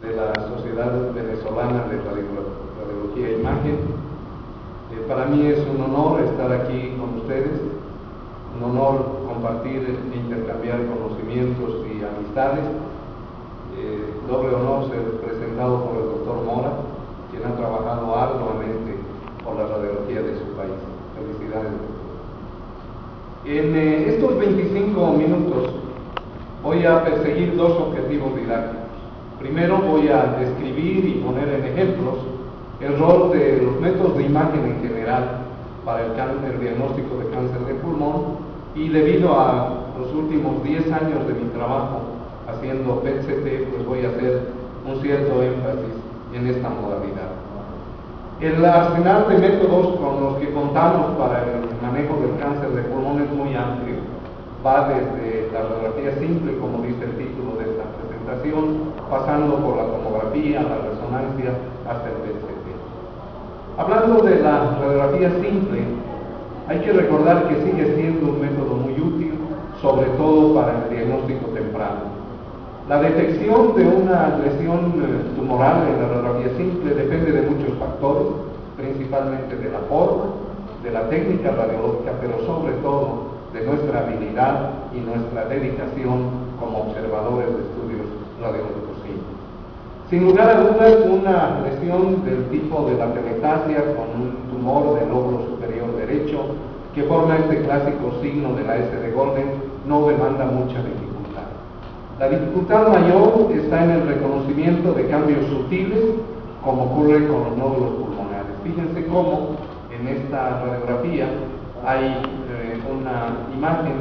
de la Sociedad Venezolana de Radiología e Imagen. Para mí es un honor estar aquí con ustedes, un honor compartir e intercambiar conocimientos y amistades. Doble honor ser presentado por el doctor Mora, quien ha trabajado arduamente por la radiología de su país. Felicidades. En estos 25 minutos voy a perseguir dos objetivos didácticos. Primero voy a describir y poner en ejemplos el rol de los métodos de imagen en general para el diagnóstico de cáncer de pulmón, y debido a los últimos 10 años de mi trabajo haciendo PET-CT, pues voy a hacer un cierto énfasis en esta modalidad. El arsenal de métodos con los que contamos para el manejo del cáncer de pulmón es muy amplio. Va desde la radiografía simple, como dice el título de esta presentación, pasando por la tomografía, la resonancia, hasta el PET-CT. Hablando de la radiografía simple, hay que recordar que sigue siendo un método muy útil, sobre todo para el diagnóstico temprano. La detección de una lesión tumoral en la radiografía simple depende de muchos factores, principalmente de la forma, de la técnica radiológica, pero sobre todo de nuestra habilidad y nuestra dedicación como observadores de estudios radiológicos simples. Sin lugar a dudas, una lesión del tipo de la telestasia con un tumor del lóbulo superior derecho que forma este clásico signo de la S de Golden no demanda mucha dificultad. La dificultad mayor está en el reconocimiento de cambios sutiles, como ocurre con los nódulos pulmonares. Fíjense cómo en esta radiografía hay una imagen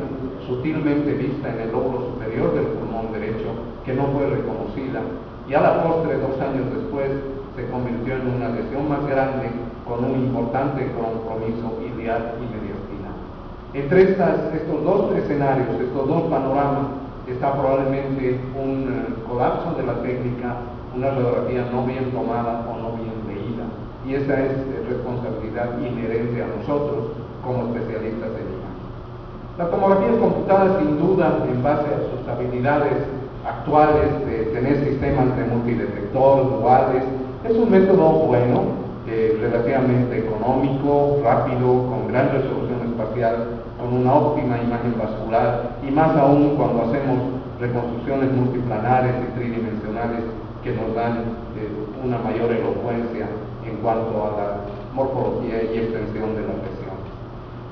sutilmente vista en el lóbulo superior del pulmón derecho que no fue reconocida, y a la postre, 2 años después, se convirtió en una lesión más grande con un importante compromiso iliar y mediastinal. Entre estos dos escenarios, estos dos panoramas, está probablemente un colapso de la técnica, una radiografía no bien tomada o no bien leída, y esa es responsabilidad inherente a nosotros como especialistas en imagen. La tomografía computada, sin duda, en base a sus habilidades actuales de tener sistemas de multidetector, duales, es un método bueno, relativamente económico, rápido, con gran resolución espacial, con una óptima imagen vascular, y más aún cuando hacemos reconstrucciones multiplanares y tridimensionales que nos dan una mayor elocuencia en cuanto a la morfología y extensión de la lesión.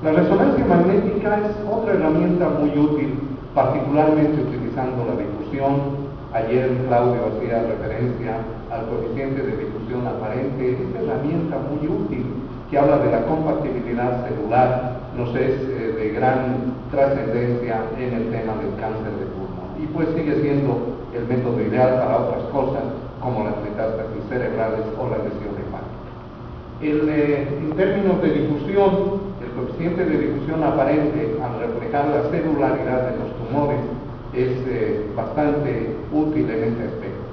La resonancia magnética es otra herramienta muy útil, particularmente utilizando la difusión. Ayer Claudio hacía referencia al coeficiente de difusión aparente. Esta herramienta muy útil que habla de la compatibilidad celular nos es de gran trascendencia en el tema del cáncer de pulmón, y pues sigue siendo el método ideal para otras cosas como las metástasis cerebrales o la lesión hepática. En términos de difusión, el coeficiente de difusión aparente, al reflejar la celularidad de los tumores, es bastante útil en este aspecto.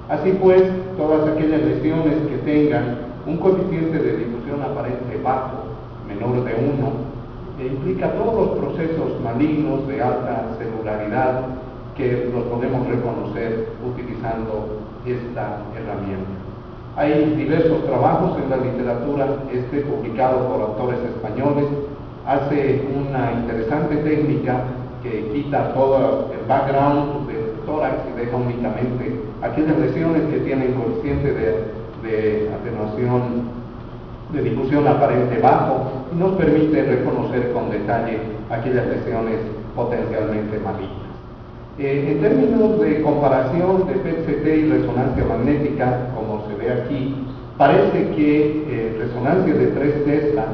Así pues, todas aquellas lesiones que tengan un coeficiente de difusión aparente bajo, menor de 1, implica todos los procesos malignos de alta celularidad que los podemos reconocer utilizando esta herramienta. Hay diversos trabajos en la literatura, publicado por autores españoles. Hace una interesante técnica que quita todo el background del tórax y deja únicamente aquellas lesiones que tienen coeficiente de atenuación de difusión aparente bajo, y nos permite reconocer con detalle aquellas lesiones potencialmente malignas. En términos de comparación de PET-CT y resonancia magnética, como se ve aquí, parece que resonancia de 3 Tesla,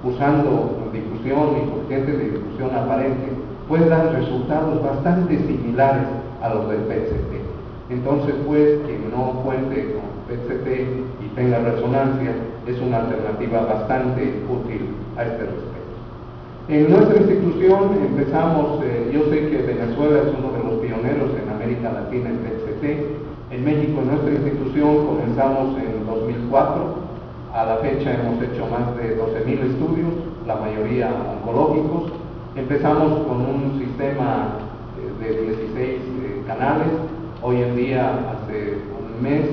usando difusión y coeficiente de difusión aparente, puede dar resultados bastante similares a los del PET-CT. Entonces, pues, quien no cuente con PET-CT y tenga resonancia, es una alternativa bastante útil a este respecto. En nuestra institución empezamos, yo sé que Venezuela es uno de los pioneros en América Latina en PET-CT. En México, en nuestra institución, comenzamos en 2004. A la fecha hemos hecho más de 12,000 estudios, la mayoría oncológicos. Empezamos con un sistema de 16 canales. Hoy en día, hace un mes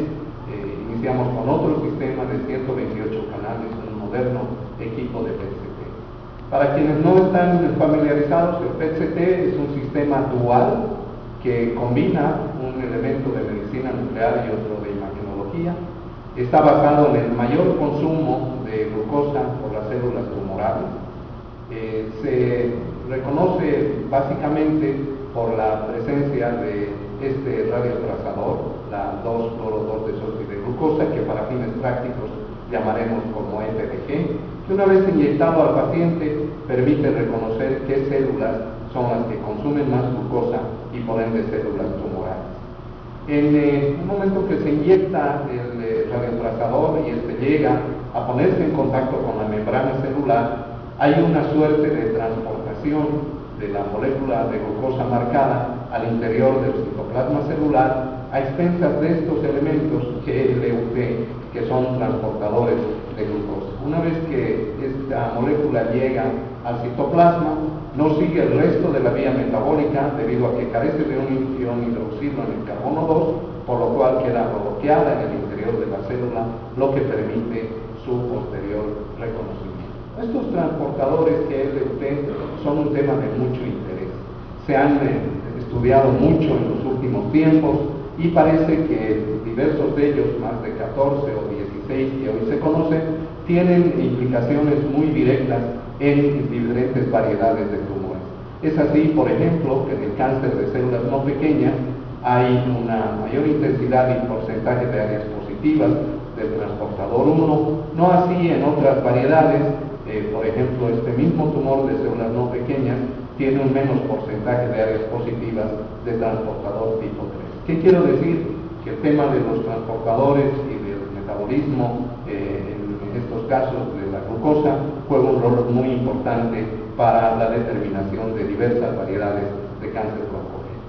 iniciamos con otro sistema de 128 canales, un moderno equipo de PET-CT. Para quienes no están familiarizados, el PET-CT es un sistema dual que combina un elemento de medicina nuclear y otro de imagenología. Está basado en el mayor consumo de glucosa por las células tumorales. Se reconoce básicamente por la presencia de este radiotrazador, la 2-cloro-2-desoxideglucosa, que para fines prácticos llamaremos como FDG, que una vez inyectado al paciente permite reconocer qué células son las que consumen más glucosa y por ende células tumorales. En un momento que se inyecta el radiotrazador y este llega a ponerse en contacto con la membrana celular, hay una suerte de transportación de la molécula de glucosa marcada al interior del citoplasma celular a expensas de estos elementos GLUT, que son transportadores de glucosa. Una vez que esta molécula llega al citoplasma, no sigue el resto de la vía metabólica debido a que carece de un ion hidroxilo en el carbono 2, por lo cual queda bloqueada en el interior de la célula, lo que permite su posterior reconocimiento. Estos transportadores GLUT son un tema de mucho interés. Se han estudiado mucho en los últimos tiempos y parece que diversos de ellos, más de 14 o 16 que hoy se conocen, tienen implicaciones muy directas en diferentes variedades de tumores. Es así, por ejemplo, que en el cáncer de células no pequeñas hay una mayor intensidad y porcentaje de áreas positivas del transportador 1, no así en otras variedades. Por ejemplo, este mismo tumor de células no pequeñas tiene un menos porcentaje de áreas positivas de transportador tipo 3. ¿Qué quiero decir? Que el tema de los transportadores y del metabolismo en estos casos de la glucosa juega un rol muy importante para la determinación de diversas variedades de cáncer broncogénico.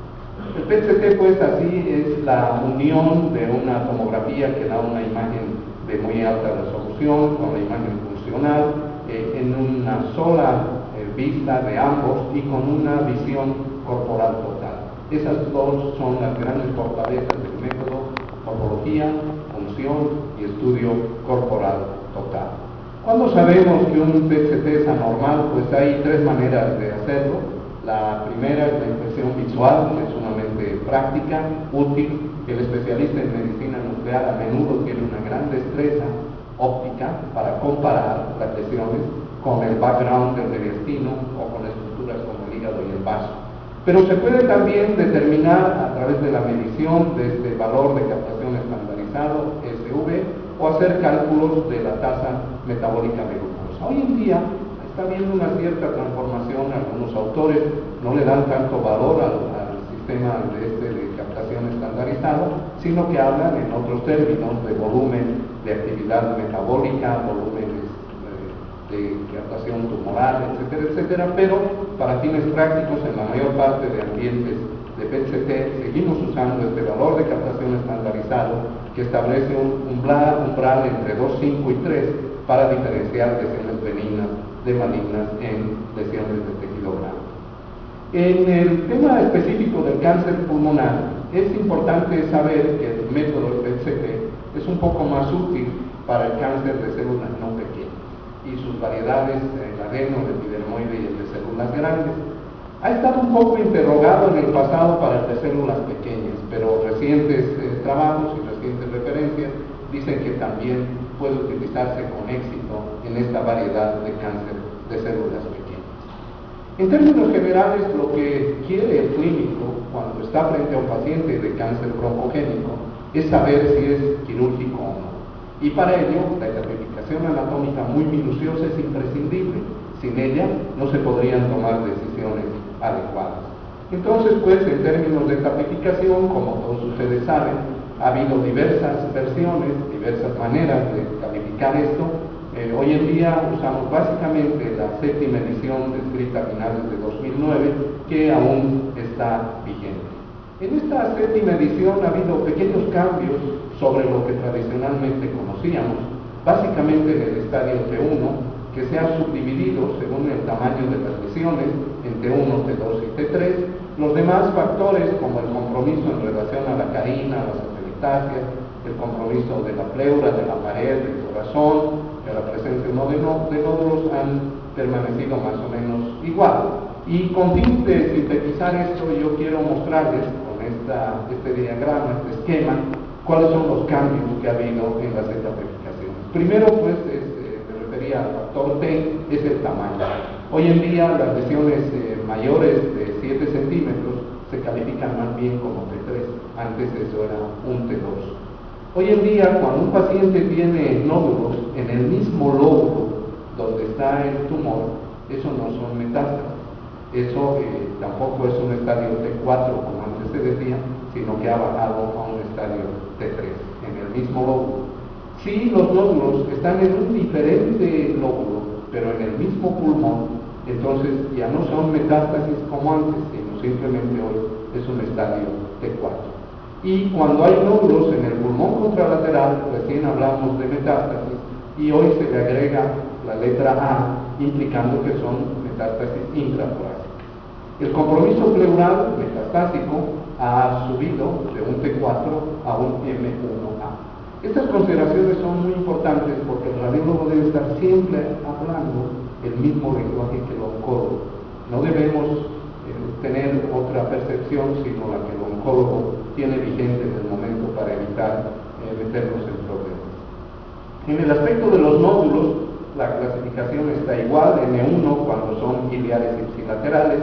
El PET-CT, pues, así es la unión de una tomografía que da una imagen de muy alta resolución con la imagen funcional en una sola vista de ambos y con una visión corporal total. Esas dos son las grandes fortalezas del método: morfología, función y estudio corporal total. Cuando sabemos que un PET-CT es anormal, pues hay tres maneras de hacerlo. La primera es la impresión visual, que es sumamente práctica, útil. El especialista en medicina nuclear a menudo tiene una gran destreza óptica para comparar las lesiones con el background del mediastino o con estructuras como el hígado y el vaso. Pero se puede también determinar a través de la medición de este valor de captación estandarizado, SV, o hacer cálculos de la tasa metabólica de glucosa. Hoy en día está habiendo una cierta transformación. Algunos autores no le dan tanto valor al sistema de captación estandarizado, sino que hablan en otros términos de volumen de actividad metabólica, volúmenes de captación tumoral, etcétera, etcétera, pero para fines prácticos en la mayor parte de ambientes de PET-CT seguimos usando este valor de captación estandarizado que establece un umbral entre 2, 5 y 3 para diferenciar lesiones benignas de malignas en lesiones de tejido blando. En el tema específico del cáncer pulmonar, es importante saber que el método PET-CT es un poco más útil para el cáncer de células no pequeñas y sus variedades, el adeno, el epidermoide y el de células grandes. Ha estado un poco interrogado en el pasado para el de células pequeñas, pero recientes trabajos y recientes referencias dicen que también puede utilizarse con éxito en esta variedad de cáncer de células pequeñas. En términos generales, lo que quiere el clínico cuando está frente a un paciente de cáncer broncogénico es saber si es quirúrgico o no. Y para ello, la estratificación anatómica muy minuciosa es imprescindible. Sin ella, no se podrían tomar decisiones adecuadas. Entonces, pues, en términos de estratificación, como todos ustedes saben, ha habido diversas versiones, diversas maneras de calificar esto. Hoy en día usamos básicamente la séptima edición descrita a finales de 2009, que aún está vigente. En esta séptima edición ha habido pequeños cambios sobre lo que tradicionalmente conocíamos, básicamente en el estadio T1, que se ha subdividido según el tamaño de las lesiones en T1, T2 y T3. Los demás factores, como el compromiso en relación a la carina, a las atelectasias, el compromiso de la pleura, de la pared, del corazón, de la presencia no de nódulos han permanecido más o menos igual. Y con fin de sintetizar esto, yo quiero mostrarles con este diagrama, este esquema, cuáles son los cambios que ha habido en las estratificaciones. Primero, pues, me refería al factor T, es el tamaño. Hoy en día las lesiones mayores de 7 centímetros se califican más bien como T3, antes eso era un T2. Hoy en día, cuando un paciente tiene nódulos en el mismo lóbulo donde está el tumor, eso no son metástasis. Eso tampoco es un estadio T4 como antes se decía, sino que ha bajado a un estadio T3 en el mismo lóbulo. Si los nódulos están en un diferente lóbulo, pero en el mismo pulmón, entonces ya no son metástasis como antes, sino simplemente hoy es un estadio T4. Y cuando hay nódulos en el pulmón contralateral, recién hablamos de metástasis, y hoy se le agrega la letra A, implicando que son metástasis intratorácicas. El compromiso pleural metastásico ha subido de un T4 a un M1A. Estas consideraciones son muy importantes porque el radiólogo debe estar siempre hablando el mismo lenguaje que el oncólogo. No debemos tener otra percepción sino la que el oncólogo tiene vigente en el momento para evitar meternos en problemas. En el aspecto de los nódulos, la clasificación está igual: N1 cuando son iliares ipsilaterales,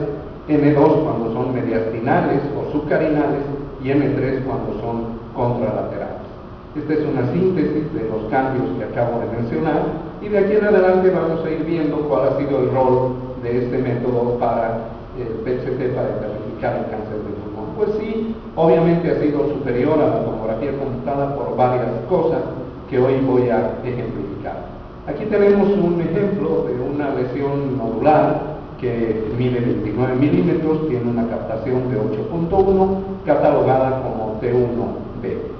N2 cuando son mediastinales o subcarinales y N3 cuando son contralaterales. Esta es una síntesis de los cambios que acabo de mencionar, y de aquí en adelante vamos a ir viendo cuál ha sido el rol de este método para el PET-CT para identificar el cáncer de pulmón. Pues sí, obviamente ha sido superior a la tomografía computada por varias cosas que hoy voy a ejemplificar. Aquí tenemos un ejemplo de una lesión nodular que mide 29 milímetros, tiene una captación de 8.1, catalogada como T1B.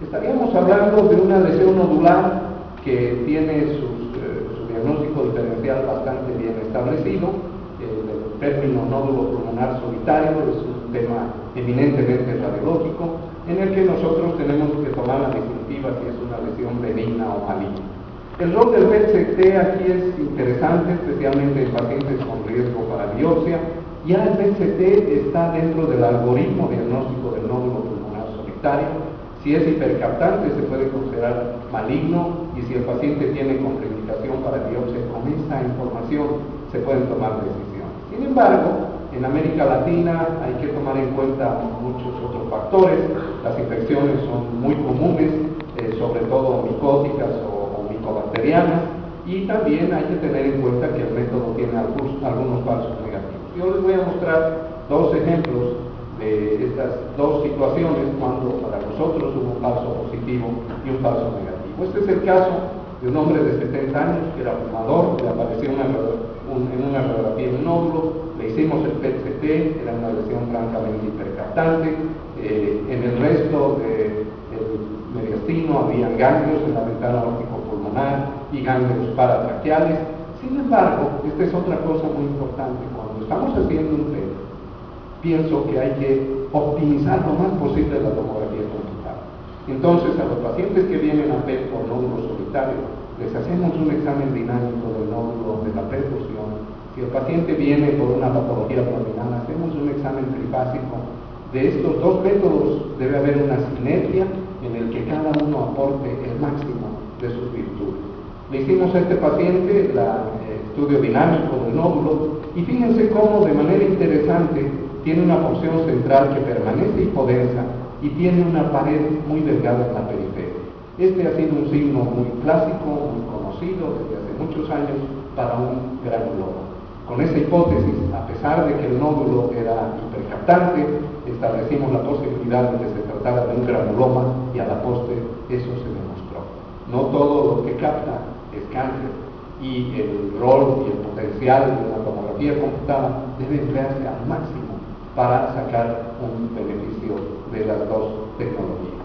Estaríamos hablando de una lesión nodular que tiene su diagnóstico diferencial bastante bien establecido. El término nódulo pulmonar solitario es un tema eminentemente radiológico, en el que nosotros tenemos que tomar la definitiva si es una lesión benigna o maligna. El rol del PET-CT aquí es interesante, especialmente en pacientes con riesgo para biopsia. Ya el PET-CT está dentro del algoritmo diagnóstico del nódulo pulmonar solitario. Si es hipercaptante se puede considerar maligno, y si el paciente tiene contraindicación para biopsia, con esta información se pueden tomar decisiones. Sin embargo, en América Latina hay que tomar en cuenta muchos otros factores. Las infecciones son muy comunes, sobre todo micóticas o micobacterianas, y también hay que tener en cuenta que el método tiene algunos falsos negativos. Yo les voy a mostrar dos ejemplos de estas dos situaciones cuando para nosotros hubo un falso positivo y un falso negativo. Este es el caso de un hombre de 70 años que era fumador, le apareció en una radiografía un nódulo, le hicimos el PET-CT, era una lesión francamente hipercaptante. En el resto del mediastino habían ganglios en la ventana órtico-pulmonar y ganglios paratraqueales. Sin embargo, esta es otra cosa muy importante: cuando estamos haciendo un PET, pienso que hay que optimizar lo más posible la tomografía computada. Entonces, a los pacientes que vienen a PET por nódulo solitario, les hacemos un examen dinámico del nódulo de la perfusión. Si el paciente viene por una patología abdominal, hacemos un examen trifásico. De estos dos métodos debe haber una sinergia en el que cada uno aporte el máximo de sus virtudes. Le hicimos a este paciente el estudio dinámico del nódulo, y fíjense cómo de manera interesante tiene una porción central que permanece hipodensa y tiene una pared muy delgada en la periferia. Este ha sido un signo muy clásico, muy conocido desde hace muchos años para un granuloma. Con esa hipótesis, a pesar de que el nódulo era hipercaptante, establecimos la posibilidad de que se tratara de un granuloma, y a la postre eso se demostró. No todo lo que capta es cáncer, y el rol y el potencial de la tomografía computada debe emplearse al máximo para sacar un beneficio de las dos tecnologías.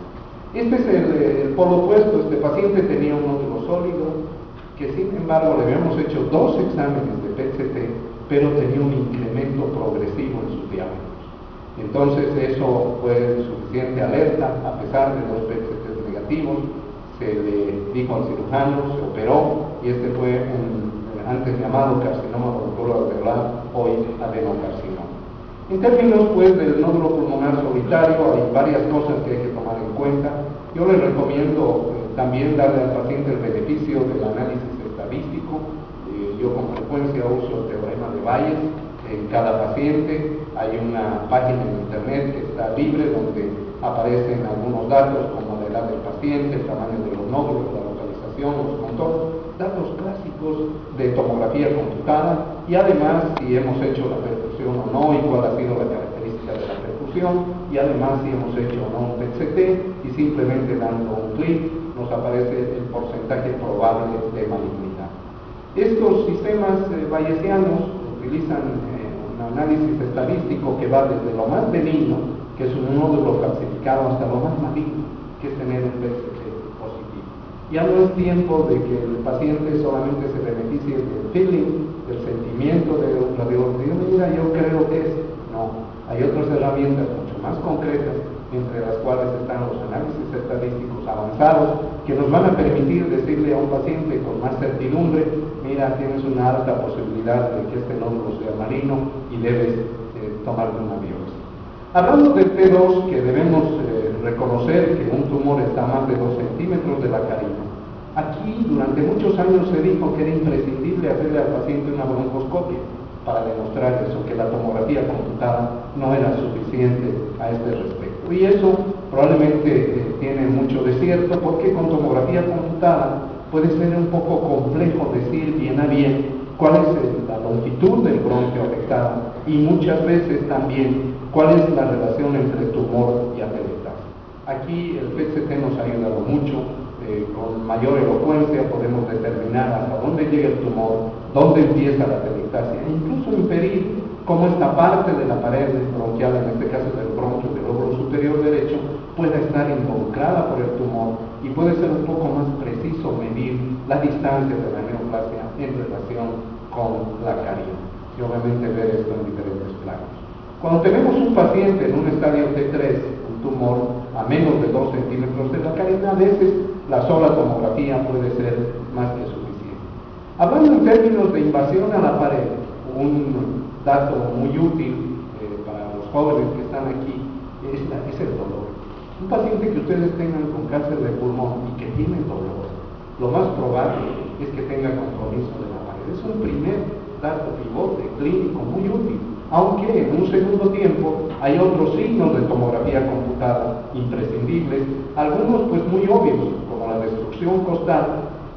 Este es el polo opuesto. Este paciente tenía un nódulo sólido que, sin embargo, le habíamos hecho dos exámenes de PET-CT, pero tenía un incremento progresivo en sus diámetros. Entonces eso fue suficiente alerta, a pesar de los PET-CT negativos. negativos, se le dijo al cirujano, se operó, y este fue un antes llamado carcinoma voluntario alveolar, hoy adenocarcinoma. En términos pues del nódulo pulmonar solitario, hay varias cosas que hay que tomar en cuenta. Yo les recomiendo también darle al paciente el beneficio del análisis estadístico. Yo con frecuencia uso el teorema de Bayes. En cada paciente hay una página en internet que está libre donde aparecen algunos datos como la edad del paciente, el tamaño de los nódulos, la localización, los contornos, datos clásicos de tomografía computada y además si hemos hecho la perfusión o no y cuál ha sido la característica de la perfusión y además si hemos hecho o no un PET-CT y simplemente dando un clic nos aparece el porcentaje probable de malignidad. Estos sistemas bayesianos utilizan un análisis estadístico que va desde lo más benigno, que es un nódulo calcificado, hasta lo más maligno, que es tener un PET-CT positivo. Ya no es tiempo de que el paciente solamente se beneficie del feeling, del sentimiento de un radiólogo. Mira, yo creo que es. No, hay otras herramientas mucho más concretas, entre las cuales están los análisis estadísticos avanzados, que nos van a permitir decirle a un paciente con más certidumbre, mira, tienes una alta posibilidad de que este nódulo sea maligno y debes tomarte una biopsia. Hablando del T2, que debemos reconocer que un tumor está a más de 2 centímetros de la carina. Aquí durante muchos años se dijo que era imprescindible hacerle al paciente una broncoscopia para demostrar eso, que la tomografía computada no era suficiente a este respecto. Y eso probablemente tiene mucho de cierto, porque con tomografía computada puede ser un poco complejo decir bien a bien cuál es la longitud del bronquio afectado y muchas veces también cuál es la relación entre tumor y atelectasia. Aquí el PET-CT nos ha ayudado mucho, con mayor elocuencia podemos determinar hasta dónde llega el tumor, dónde empieza la atelectasia e incluso inferir cómo esta parte de la pared bronquial, en este caso del bronquio del lóbulo superior derecho, pueda estar involucrada por el tumor y puede ser un poco más preciso medir la distancia de la neoplasia en relación con la carina y obviamente ver esto en diferentes planos. Cuando tenemos un paciente en un estadio T3, un tumor a menos de 2 centímetros de la carina, a veces la sola tomografía puede ser más que suficiente. Hablando en términos de invasión a la pared, un dato muy útil para los jóvenes que están aquí es el dolor. Un paciente que ustedes tengan con cáncer de pulmón y que tiene dolor, lo más probable es que tenga compromiso de la pared. Es un primer dato pivote clínico muy útil, aunque en un segundo tiempo hay otros signos de tomografía computada imprescindibles, algunos pues muy obvios, como la destrucción costal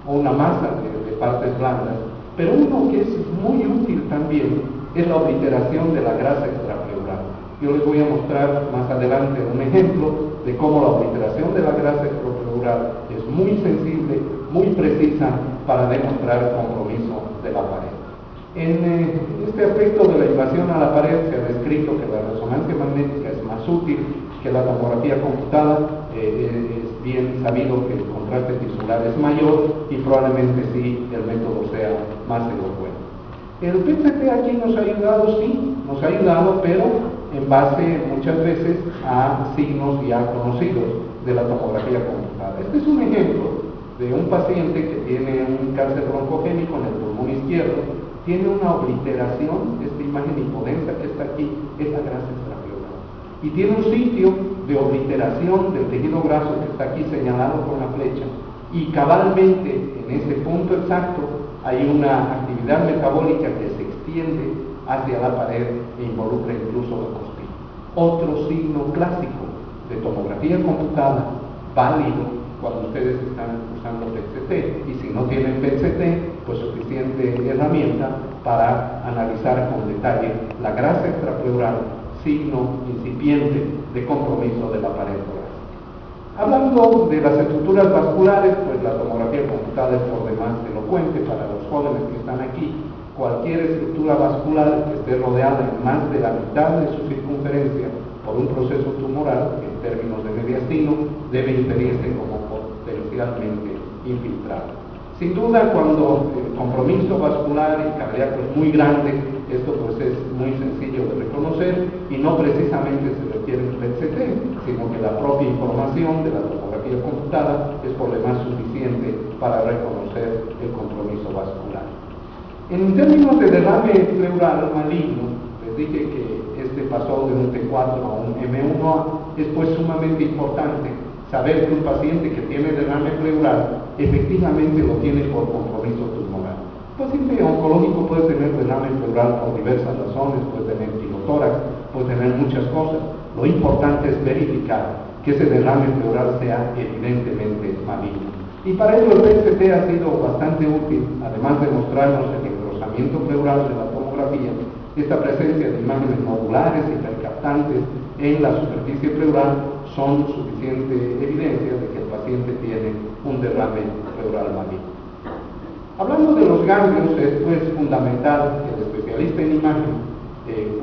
o una masa de partes blandas, pero uno que es muy útil también es la obliteración de la grasa extrapleural. Yo les voy a mostrar más adelante un ejemplo de cómo la obliteración de la grasa extrapleural es muy sensible, muy precisa para demostrar compromiso de la pared. En este aspecto de la invasión a la pared se ha descrito que la resonancia magnética es más útil que la tomografía computada. Es bien sabido que el contraste tisular es mayor y probablemente sí el método sea más elocuente. El PET-CT aquí nos ha ayudado, sí, nos ha ayudado, pero en base muchas veces a signos ya conocidos de la tomografía computada. Este es un ejemplo de un paciente que tiene un cáncer broncogénico en el pulmón izquierdo, tiene una obliteración, esta imagen hipodensa que está aquí, es la grasa extrapleural, y tiene un sitio de obliteración del tejido graso que está aquí señalado con la flecha, y cabalmente en ese punto exacto hay una actividad metabólica que se extiende hacia la pared e involucra incluso la costilla. Otro signo clásico de tomografía computada, válido cuando ustedes están usando PET-CT, y si no tienen PET-CT, pues suficiente herramienta para analizar con detalle la grasa extrapleural, signo incipiente de compromiso de la pared torácica. Hablando de las estructuras vasculares, pues la tomografía computada es por demás elocuente para los jóvenes que están aquí. Cualquier estructura vascular que esté rodeada en más de la mitad de su circunferencia por un proceso tumoral, en términos de mediastino, debe inferirse como potencialmente infiltrado. Sin duda, cuando el compromiso vascular y cardíaco es muy grande, esto pues es muy sencillo de reconocer y no precisamente se requiere un PET-CT, sino que la propia información de la tomografía tomografía computada es problema suficiente para reconocer el compromiso vascular. En términos de derrame pleural maligno, les dije que este pasó de un T4 a un M1A. Es pues sumamente importante saber que un paciente que tiene derrame pleural efectivamente lo tiene por compromiso tumoral. Un paciente oncológico puede tener derrame pleural por diversas razones, puede tener pilotórax, puede tener muchas cosas. Lo importante es verificar que ese derrame pleural sea evidentemente maligno. Y para ello el PET-CT ha sido bastante útil, además de mostrarnos el engrosamiento pleural de la tomografía, esta presencia de imágenes nodulares y hipercaptantes en la superficie pleural son suficiente evidencia de que el paciente tiene un derrame pleural maligno. Hablando de los ganglios, esto es fundamental que el especialista en imagen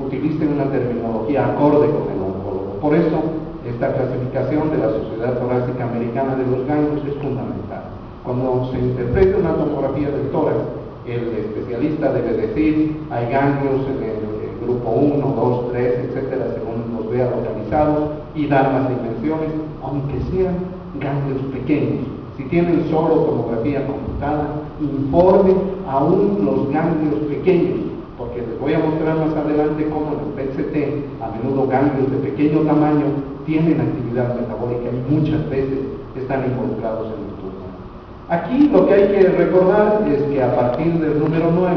utilice una terminología acorde con el oncólogo. Por eso, esta clasificación de la Sociedad Torácica Americana de los Ganglios es fundamental. Cuando se interprete una tomografía del tórax, el especialista debe decir, hay ganglios en el grupo 1, 2, 3, etcétera, según los vea localizados, y dar las dimensiones, aunque sean ganglios pequeños. Si tienen solo tomografía computada, informe aún los ganglios pequeños, porque les voy a mostrar más adelante cómo en el PET-CT, a menudo ganglios de pequeño tamaño tienen actividad metabólica y muchas veces están involucrados en el tumor. Aquí lo que hay que recordar es que a partir del número 9,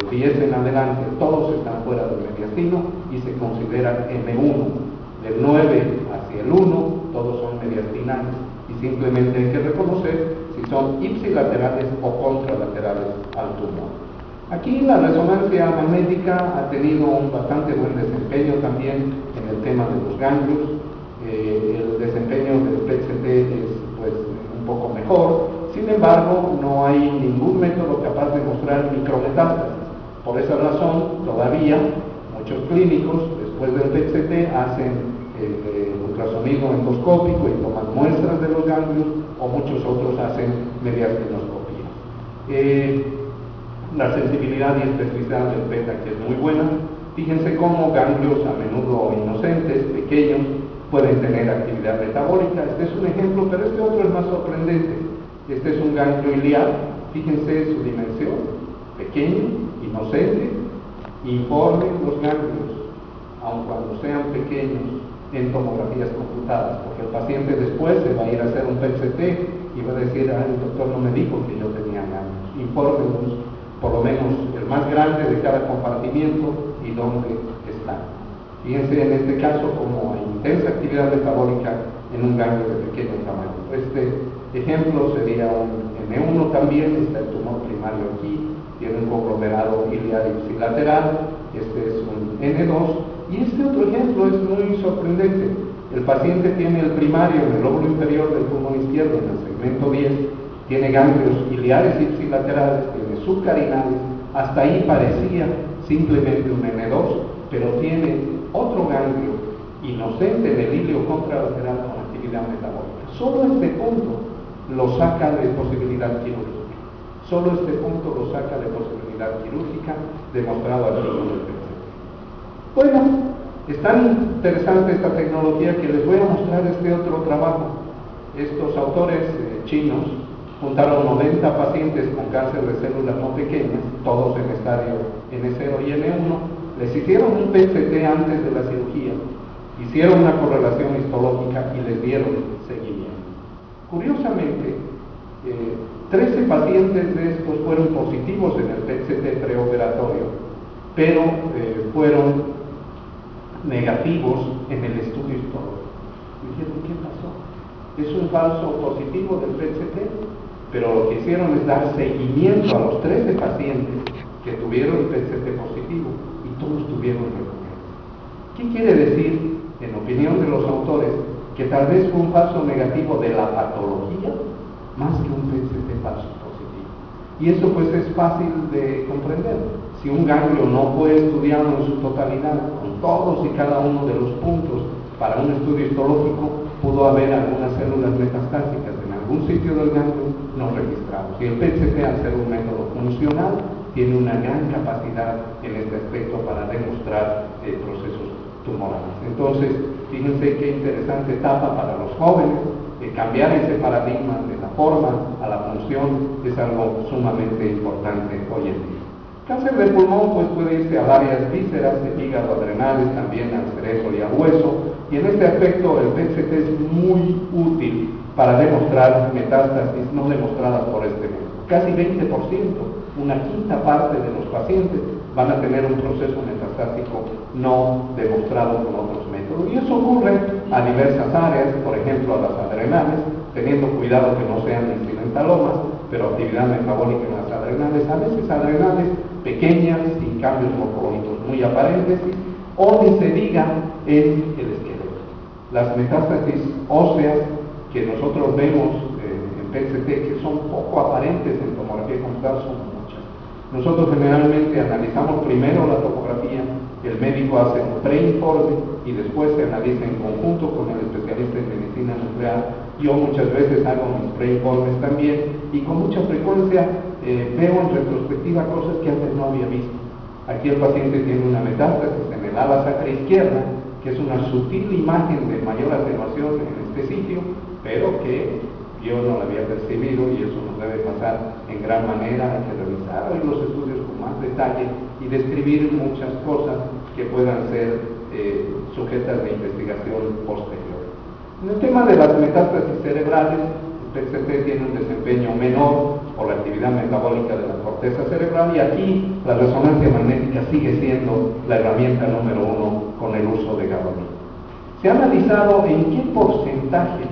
del 10 en adelante, todos están fuera del mediastino y se consideran M1. Del 9 hacia el 1, todos son mediastinales y simplemente hay que reconocer si son ipsilaterales o contralaterales al tumor. Aquí la resonancia magnética ha tenido un bastante buen desempeño también en el tema de los ganglios. El desempeño del PET-CT es pues un poco mejor, sin embargo no hay ningún método capaz de mostrar micrometástasis. Por esa razón todavía muchos clínicos después del PET-CT hacen ultrasonido endoscópico y toman muestras de los ganglios, o muchos otros hacen mediastinoscopía. La sensibilidad y especificidad del PET aquí es muy buena. Fíjense cómo ganglios a menudo inocentes, pequeños, pueden tener actividad metabólica. Este es un ejemplo, pero este otro es más sorprendente. Este es un ganglio iliar, fíjense su dimensión, pequeño, inocente. Informen los ganglios, aun cuando sean pequeños, en tomografías computadas, porque el paciente después se va a ir a hacer un PET-CT y va a decir, el doctor no me dijo que yo tenía ganglios. Infórmenos por lo menos el más grande de cada compartimiento y dónde está. Fíjense en este caso como hay intensa actividad metabólica en un ganglio de pequeño tamaño. Este ejemplo sería un M1 también, está el tumor primario aquí, tiene un conglomerado iliar ipsilateral, este es un N2, y este otro ejemplo es muy sorprendente. El paciente tiene el primario en el lóbulo inferior del pulmón izquierdo, en el segmento 10, tiene ganglios iliares ipsilaterales, tiene subcarinales, hasta ahí parecía simplemente un N2, pero tiene otro ganglio inocente en el ilio contralateral con actividad metabólica. Solo este punto lo saca de posibilidad quirúrgica. Solo este punto lo saca de posibilidad quirúrgica, demostrado aquí con el PET. Bueno, es tan interesante esta tecnología que les voy a mostrar este otro trabajo. Estos autores chinos juntaron 90 pacientes con cáncer de células no pequeñas, todos en estadio N0 y N1, les hicieron un PET-CT antes de la cirugía, hicieron una correlación histológica y les dieron seguimiento. Curiosamente, 13 pacientes de estos fueron positivos en el PET-CT preoperatorio, pero fueron negativos en el estudio histológico. Dijeron, ¿qué pasó? Es un falso positivo del PET-CT, pero lo que hicieron es dar seguimiento a los 13 pacientes que tuvieron el PET-CT positivo y todos tuvieron recurrencia. ¿Qué quiere decir, en opinión de los autores, que tal vez fue un falso negativo de la patología más que un PET-CT falso positivo? Y eso pues es fácil de comprender. Si un ganglio no fue estudiado en su totalidad, con todos y cada uno de los puntos para un estudio histológico, pudo haber algunas células metastásicas en algún sitio del ganglio no registrados. Y el PET-CT, al ser un método funcional, tiene una gran capacidad en este aspecto para demostrar procesos tumorales. Entonces, fíjense qué interesante etapa para los jóvenes, cambiar ese paradigma de la forma a la función es algo sumamente importante hoy en día. Cáncer de pulmón pues puede irse a varias vísceras, el hígado, adrenales, también al cerebro y al hueso, y en este aspecto el PET-CT es muy útil para demostrar metástasis no demostradas por este método. Casi 20%, una quinta parte de los pacientes van a tener un proceso metastásico no demostrado con otros métodos. Y eso ocurre a diversas áreas, por ejemplo a las adrenales, teniendo cuidado que no sean incidentalomas, pero actividad metabólica en las adrenales, a veces adrenales pequeñas, sin cambios morfológicos muy aparentes, o ni se diga en el esqueleto. Las metástasis óseas que nosotros vemos en PET-CT, que son poco aparentes en tomografía computada, son muchas. Nosotros generalmente analizamos primero la topografía, el médico hace un preinforme y después se analiza en conjunto con el especialista en medicina nuclear. Yo muchas veces hago mis preinformes también y con mucha frecuencia veo en retrospectiva cosas que antes no había visto. Aquí el paciente tiene una metástasis en el ala sacra izquierda, que es una sutil imagen de mayor atenuación en este sitio, pero que yo no la había percibido y eso nos debe pasar en gran manera. Hay que revisar los estudios con más detalle y describir muchas cosas que puedan ser sujetas de investigación posterior. En el tema de las metástasis cerebrales, el PET-CT tiene un desempeño menor por la actividad metabólica de la corteza cerebral y aquí la resonancia magnética sigue siendo la herramienta número uno con el uso de GABA-B. Se ha analizado en qué porcentaje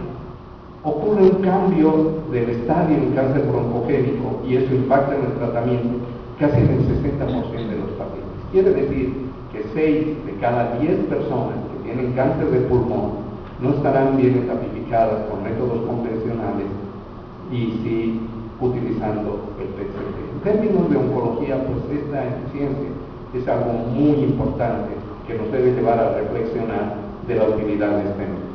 ocurre un cambio del estadio en cáncer broncogénico y eso impacta en el tratamiento casi en el 60% de los pacientes. Quiere decir que 6 de cada 10 personas que tienen cáncer de pulmón no estarán bien etapificadas con métodos convencionales y sí utilizando el PET-CT. En términos de oncología, pues esta eficiencia es algo muy importante que nos debe llevar a reflexionar de la utilidad de este método.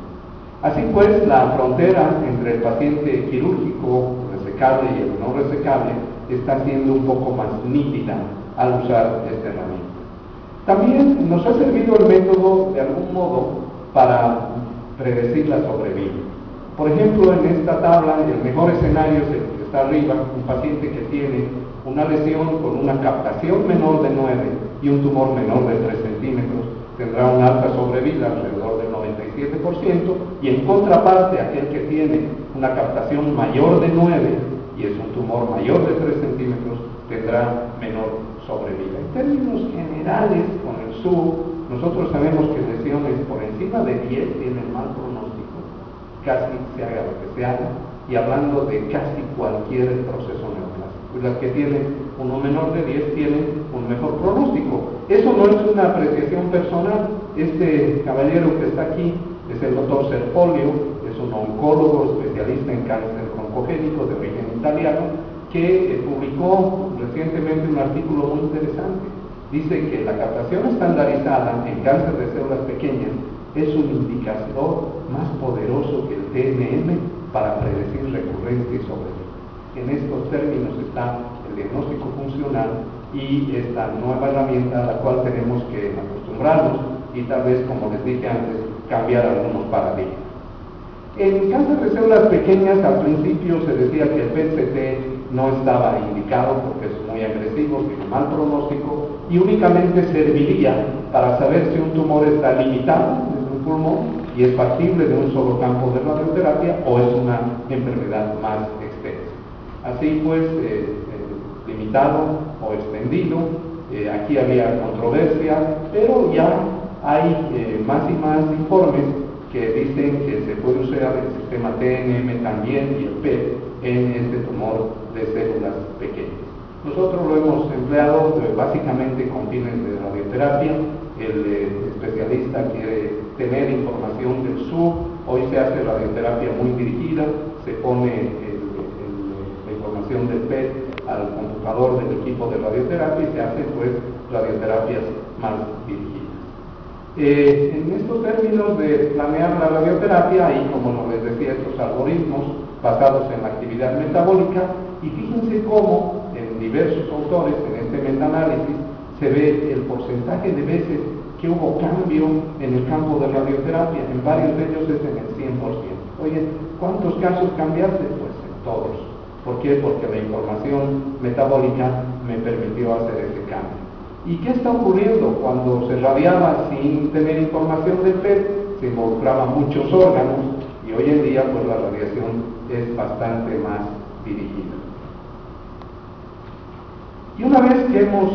Así pues, la frontera entre el paciente quirúrgico resecable y el no resecable está siendo un poco más nítida al usar esta herramienta. También nos ha servido el método de algún modo para predecir la sobrevida. Por ejemplo, en esta tabla, el mejor escenario es el que está arriba, un paciente que tiene una lesión con una captación menor de 9 y un tumor menor de 3 centímetros, tendrá una alta sobrevida, alrededor del 97%, y en contraparte, aquel que tiene una captación mayor de 9 y es un tumor mayor de 3 centímetros, tendrá menor sobrevida. En términos generales, con el SUB, nosotros sabemos que lesiones por encima de 10 tienen mal pronóstico, casi se haga lo que se haga, y hablando de casi cualquier proceso neoplásico. Y las que tienen uno menor de 10 tienen un mejor pronóstico. Eso no es una apreciación personal. Este caballero que está aquí es el doctor Serfolio, es un oncólogo especialista en cáncer broncogénico de origen italiano, que publicó recientemente un artículo muy interesante. Dice que la captación estandarizada en cáncer de células pequeñas es un indicador más poderoso que el TNM para predecir recurrencia y sobrevida. En estos términos está el diagnóstico funcional y esta nueva herramienta a la cual tenemos que acostumbrarnos y tal vez, como les dije antes, cambiar algunos paradigmas. En cáncer de células pequeñas al principio se decía que el PET-CT no estaba indicado porque es muy agresivo, tiene mal pronóstico y únicamente serviría para saber si un tumor está limitado en un pulmón y es factible de un solo campo de radioterapia o es una enfermedad más extensa. Así pues, limitado o extendido, aquí había controversia, pero ya hay más y más informes que dicen que se puede usar el sistema TNM también y el PET en este tumor de células pequeñas. Nosotros lo hemos empleado básicamente con fines de radioterapia. El especialista quiere tener información del SUB. Hoy se hace radioterapia muy dirigida, se pone la información del PET al computador del equipo de radioterapia y se hace pues radioterapias más dirigidas. En estos términos de planear la radioterapia, hay, como les decía, estos algoritmos basados en la actividad metabólica, y fíjense cómo en diversos autores, en este metaanálisis, se ve el porcentaje de veces que hubo cambio en el campo de radioterapia. En varios de ellos es en el 100%. Oye, ¿cuántos casos cambiaste? Pues en todos. ¿Por qué? Porque la información metabólica me permitió hacer ese cambio. ¿Y qué está ocurriendo? Cuando se radiaba sin tener información del PET, se involucraban muchos órganos y hoy en día pues la radiación es bastante más dirigida. Y una vez que hemos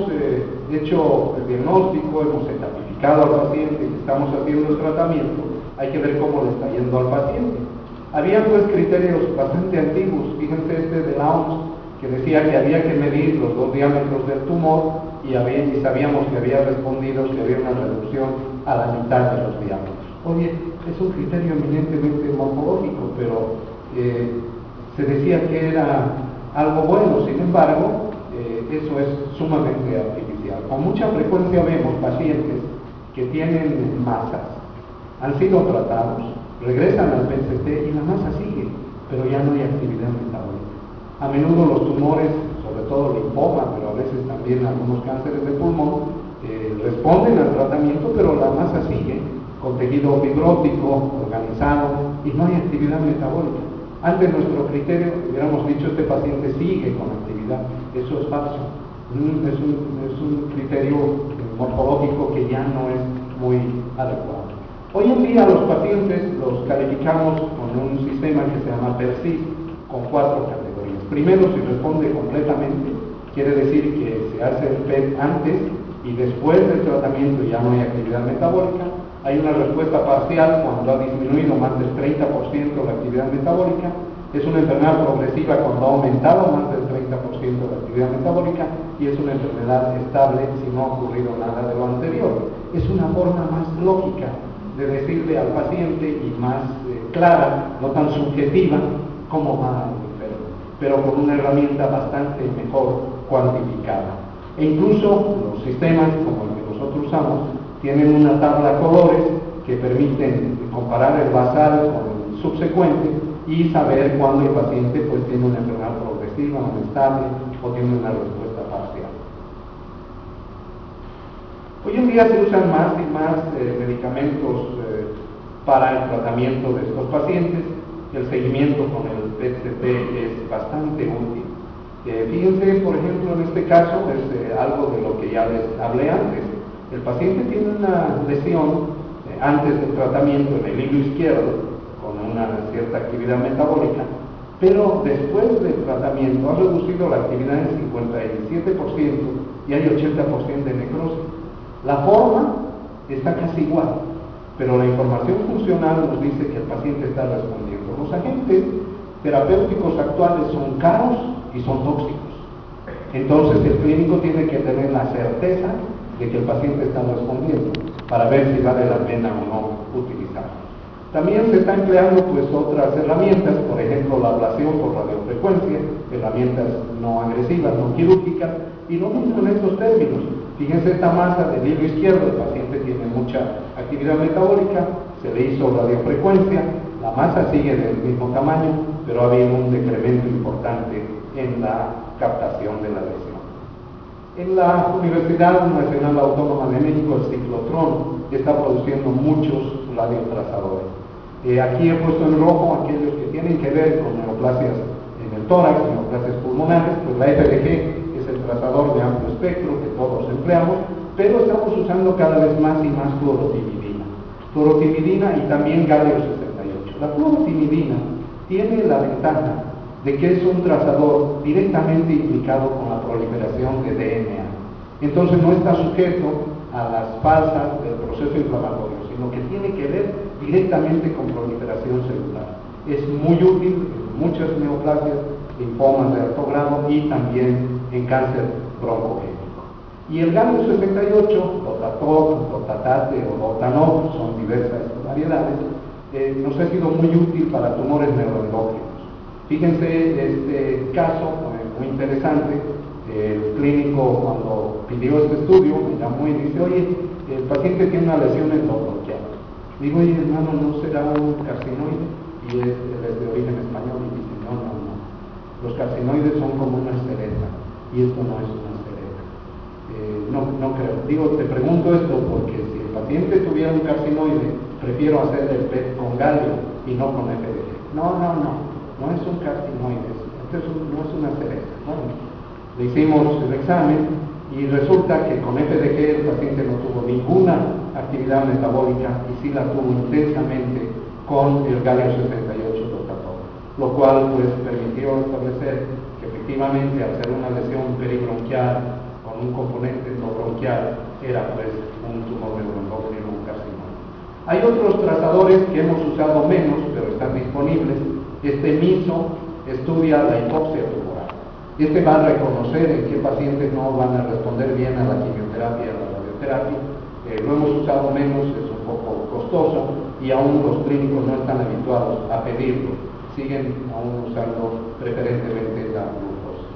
hecho el diagnóstico, hemos etapificado al paciente y estamos haciendo el tratamiento, hay que ver cómo le está yendo al paciente. Había pues criterios bastante antiguos, fíjense este de la OMS, que decía que había que medir los 2 diámetros del tumor y sabíamos que había respondido, que había una reducción a la mitad de los diámetros. Oye, es un criterio eminentemente morfológico, pero se decía que era algo bueno, sin embargo, eso es sumamente artificial. Con mucha frecuencia vemos pacientes que tienen masas, han sido tratados, regresan al PET-CT y la masa sigue, pero ya no hay actividad metabólica. A menudo los tumores, sobre todo linfoma, pero a veces también algunos cánceres de pulmón, responden al tratamiento, pero la masa sigue, con tejido fibrótico, organizado, y no hay actividad metabólica. Ante nuestro criterio, hubiéramos dicho, este paciente sigue con actividad. Eso es falso. Es un criterio morfológico que ya no es muy adecuado. Hoy en día los pacientes los calificamos con un sistema que se llama PERCIS, con 4 categorías. Primero, si responde completamente, quiere decir que se hace el PET antes y después del tratamiento ya no hay actividad metabólica. Hay una respuesta parcial cuando ha disminuido más del 30% la actividad metabólica. Es una enfermedad progresiva cuando ha aumentado más del 30% la actividad metabólica, y es una enfermedad estable si no ha ocurrido nada de lo anterior. Es una forma más lógica de decirle al paciente y más clara, no tan subjetiva, cómo va el enfermo, pero con una herramienta bastante mejor cuantificada. E incluso los sistemas como el que nosotros usamos tienen una tabla colores que permiten comparar el basal con el subsecuente y saber cuándo el paciente pues tiene una enfermedad progresiva, o estable, o tiene una respuesta parcial. Hoy en día se usan más y más medicamentos para el tratamiento de estos pacientes. El seguimiento con el PET-CT es bastante útil. Fíjense, por ejemplo, en este caso es algo de lo que ya les hablé antes. El paciente tiene una lesión antes del tratamiento en el hilo izquierdo, con una cierta actividad metabólica, pero después del tratamiento ha reducido la actividad en 57% y hay 80% de necrosis. La forma está casi igual, pero la información funcional nos dice que el paciente está respondiendo. Los agentes terapéuticos actuales son caros y son tóxicos. Entonces el clínico tiene que tener la certeza de que el paciente está respondiendo para ver si vale la pena o no utilizarlo. También se están empleando pues otras herramientas, por ejemplo la ablación por radiofrecuencia, herramientas no agresivas, no quirúrgicas, y lo mismo en estos términos. Fíjense esta masa del hilo izquierdo, el paciente tiene mucha actividad metabólica, se le hizo radiofrecuencia, la masa sigue del mismo tamaño, pero ha habido un decremento importante en la captación de la lesión. En la Universidad Nacional Autónoma de México, el ciclotrón está produciendo muchos radiotrazadores. Aquí he puesto en rojo aquellos que tienen que ver con neoplasias en el tórax, neoplasias pulmonares, pues la FDG es el trazador de amplio espectro que todos empleamos, pero estamos usando cada vez más y más fluorotimidina y también galio 68. La fluorotimidina tiene la ventaja de que es un trazador directamente implicado con la proliferación de DNA. Entonces no está sujeto a las falsas del proceso inflamatorio, sino que tiene que ver directamente con proliferación celular. Es muy útil en muchas neoplasias, linfomas de alto grado y también en cáncer broncogénico. Y el galio 68, Dotator, Dotatate o Dotanol, son diversas variedades, nos ha sido muy útil para tumores neuroendógenos. Fíjense este caso muy interesante. El clínico, cuando pidió este estudio, me llamó y dice: oye, el paciente tiene una lesión en lo bronquial. Digo: oye, hermano, ¿no será un carcinoide? Y él es de origen español y dice: no. Los carcinoides son como una cereza y esto no es una cereza. No creo. Digo, te pregunto esto porque si el paciente tuviera un carcinoide, prefiero hacer el PET con galio y no con FDG. No es un carcinoide, no es una cereza. Bueno, le hicimos el examen y resulta que con FDG el paciente no tuvo ninguna actividad metabólica y sí la tuvo intensamente con el galio 68 rotator, lo cual pues permitió establecer que efectivamente al ser una lesión peribronquial con un componente no bronquial era pues un tumor neuroendocrino, un carcinoma. Hay otros trazadores que hemos usado menos, pero están disponibles. Este MISO estudia la hipoxia tumoral. Este va a reconocer en qué pacientes no van a responder bien a la quimioterapia y a la radioterapia. Lo hemos usado menos, es un poco costoso y aún los clínicos no están habituados a pedirlo. Siguen aún usando preferentemente la glucosa.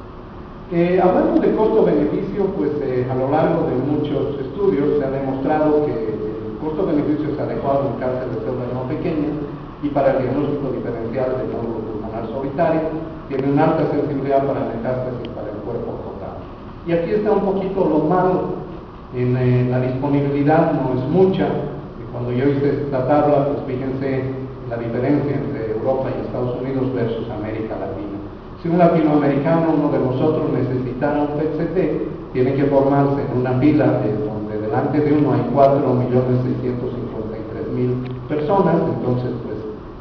Hablando de costo-beneficio, pues a lo largo de muchos estudios se ha demostrado que el costo-beneficio es adecuado en cáncer de células no pequeñas y para el diagnóstico diferencial de nódulo pulmonar solitario, tiene una alta sensibilidad para metástasis para el cuerpo total. Y aquí está un poquito lo malo, en la disponibilidad no es mucha, y cuando yo hice esta tabla, pues fíjense la diferencia entre Europa y Estados Unidos versus América Latina. Si un latinoamericano, uno de nosotros, necesitara un PET-CT, tiene que formarse en una fila donde delante de uno hay 4.653.000 personas, entonces pues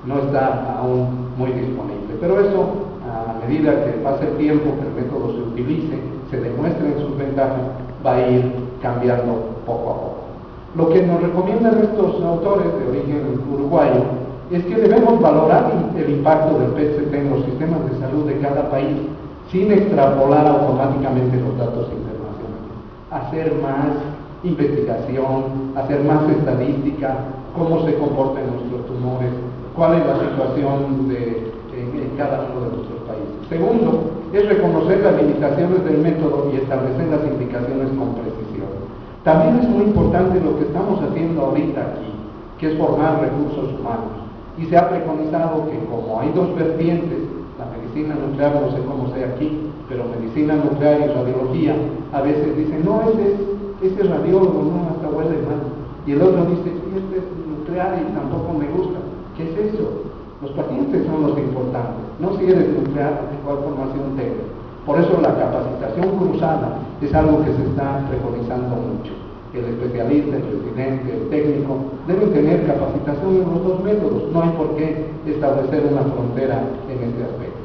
no está aún muy disponible. Pero eso, a medida que pase el tiempo, que el método se utilice, se demuestren sus ventajas, va a ir cambiando poco a poco. Lo que nos recomiendan estos autores de origen uruguayo es que debemos valorar el impacto del PET-CT en los sistemas de salud de cada país sin extrapolar automáticamente los datos internacionales. Hacer más investigación, hacer más estadística, cómo se comportan nuestros tumores, cuál es la situación en cada uno de nuestros países. Segundo, es reconocer las limitaciones del método y establecer las indicaciones con precisión. También es muy importante lo que estamos haciendo ahorita aquí, que es formar recursos humanos. Y se ha preconizado que como hay dos vertientes, la medicina nuclear, no sé cómo sea aquí, pero medicina nuclear y radiología, a veces dicen, no, ese es radiólogo, no, hasta huele mal. Y el otro dice, sí, este es nuclear y tampoco me gusta. ¿Qué es eso? Los pacientes son los importantes, no si eres nuclear o cuál formación tengas. Por eso la capacitación cruzada es algo que se está preconizando mucho. El especialista, el residente, el técnico deben tener capacitación en los dos métodos. No hay por qué establecer una frontera en este aspecto.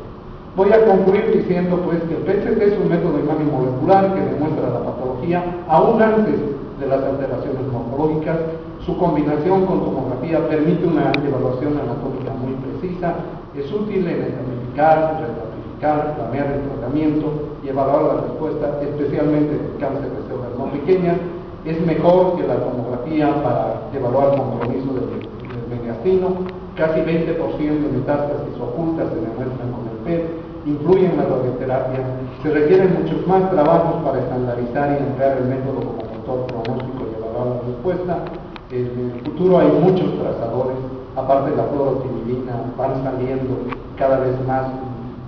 Voy a concluir diciendo pues que el PET-CT es un método de imagen molecular que demuestra la patología aún antes de las alteraciones morfológicas. Su combinación con tomografía permite una evaluación anatómica muy precisa, es útil en identificar, restratificar, planear el tratamiento y evaluar la respuesta, especialmente en el cáncer de células no pequeñas. Es mejor que la tomografía para evaluar compromiso del mediastino. Casi 20% de metástasis ocultas se demuestran con el PET, influye en la radioterapia. Se requieren muchos más trabajos para estandarizar y emplear el método como motor pronóstico y evaluar la respuesta. En el futuro hay muchos trazadores, aparte de la fluorotimidina, van saliendo cada vez más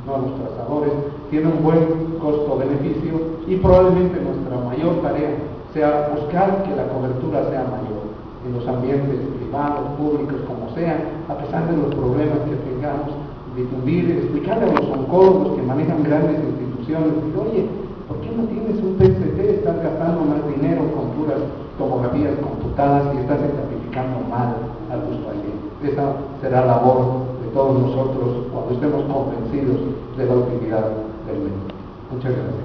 nuevos trazadores, tiene un buen costo-beneficio y probablemente nuestra mayor tarea sea buscar que la cobertura sea mayor en los ambientes privados, públicos, como sea, a pesar de los problemas que tengamos, difundir, explicarle a los oncólogos que manejan grandes instituciones, decir, oye, ¿por qué no tienes un PET-CT? Estás gastando más dinero con puras tomografías computadas y estás identificando mal a tus pacientes. Esa será labor de todos nosotros cuando estemos convencidos de la utilidad del método. Muchas gracias.